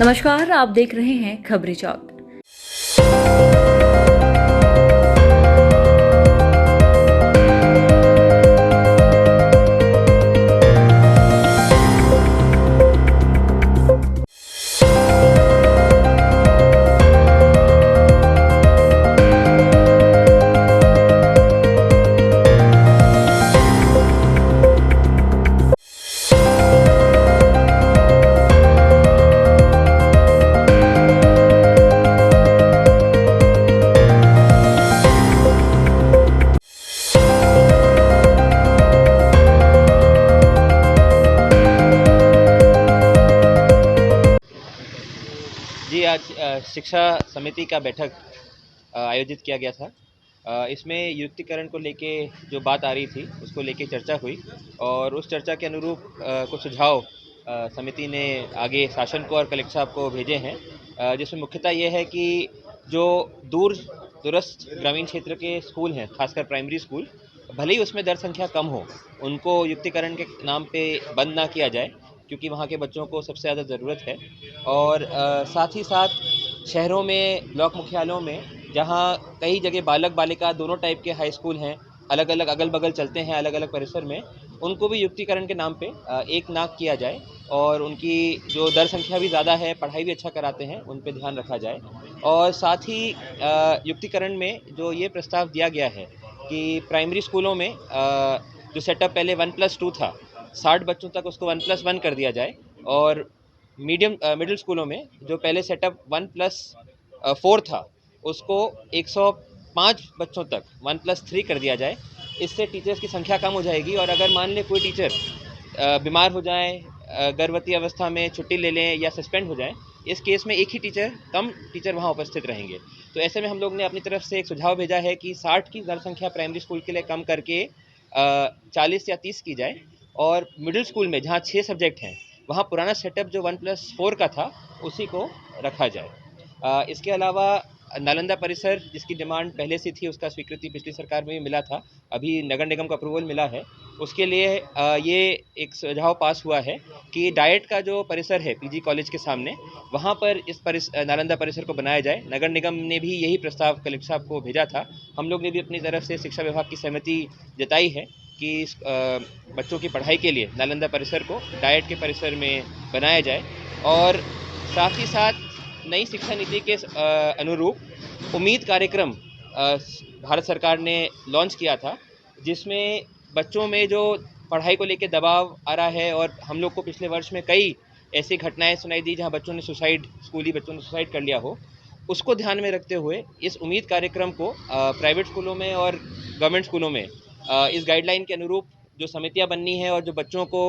नमस्कार, आप देख रहे हैं खबरी चौक। जी, आज शिक्षा समिति का बैठक आयोजित किया गया था। इसमें युक्तिकरण को लेके जो बात आ रही थी उसको लेके चर्चा हुई और उस चर्चा के अनुरूप कुछ सुझाव समिति ने आगे शासन को और कलेक्टर साहब को भेजे हैं, जिसमें मुख्यतः ये है कि जो दूरस्थ ग्रामीण क्षेत्र के स्कूल हैं, खासकर प्राइमरी स्कूल, भले ही उसमें दर संख्या कम हो, उनको युक्तिकरण के नाम पे बंद ना किया जाए, क्योंकि वहाँ के बच्चों को सबसे ज़्यादा ज़रूरत है। और साथ ही साथ शहरों में, ब्लॉक मुख्यालयों में, जहाँ कई जगह बालक बालिका दोनों टाइप के हाई स्कूल हैं, अलग अलग अगल बगल चलते हैं अलग अलग परिसर में, उनको भी युक्तिकरण के नाम पे एक नाक किया जाए और उनकी जो दर संख्या भी ज़्यादा है, पढ़ाई भी अच्छा कराते हैं, उन पे ध्यान रखा जाए। और साथ ही युक्तिकरण में जो ये प्रस्ताव दिया गया है कि प्राइमरी स्कूलों में जो सेटअप पहले 1+2 था, 60 बच्चों तक उसको 1+1 कर दिया जाए और मिडिल स्कूलों में जो पहले सेटअप 1+4 था, उसको 105 बच्चों तक 1+3 कर दिया जाए। इससे टीचर्स की संख्या कम हो जाएगी और अगर मान लें कोई टीचर बीमार हो जाए, गर्भवती अवस्था में छुट्टी ले लें या सस्पेंड हो जाए, इस केस में एक ही कम टीचर वहाँ उपस्थित रहेंगे। तो ऐसे में हम लोग ने अपनी तरफ से एक सुझाव भेजा है कि 60 की दर संख्या प्राइमरी स्कूल के लिए कम करके 40 या 30 की जाए और मिडिल स्कूल में जहाँ 6 सब्जेक्ट हैं, वहाँ पुराना सेटअप जो 1+4 का था, उसी को रखा जाए। इसके अलावा नालंदा परिसर, जिसकी डिमांड पहले से थी, उसका स्वीकृति पिछली सरकार में भी मिला था, अभी नगर निगम का अप्रूवल मिला है, उसके लिए ये एक सुझाव पास हुआ है कि डाइट का जो परिसर है पीजी कॉलेज के सामने, वहाँ पर नालंदा परिसर को बनाया जाए। नगर निगम ने भी यही प्रस्ताव कलेक्टर साहब को भेजा था। हम लोग ने भी अपनी तरफ से शिक्षा विभाग की सहमति जताई है कि बच्चों की पढ़ाई के लिए नालंदा परिसर को डाइट के परिसर में बनाया जाए। और साथ ही साथ नई शिक्षा नीति के अनुरूप उम्मीद कार्यक्रम भारत सरकार ने लॉन्च किया था, जिसमें बच्चों में जो पढ़ाई को लेकर दबाव आ रहा है, और हम लोग को पिछले वर्ष में कई ऐसी घटनाएं सुनाई दी जहां स्कूली बच्चों ने सुसाइड कर लिया हो, उसको ध्यान में रखते हुए इस उम्मीद कार्यक्रम को प्राइवेट स्कूलों में और गवर्नमेंट स्कूलों में इस गाइडलाइन के अनुरूप जो समितियां बननी है और जो बच्चों को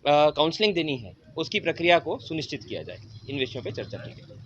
काउंसलिंग देनी है, उसकी प्रक्रिया को सुनिश्चित किया जाए। इन विषयों पर चर्चा की गई।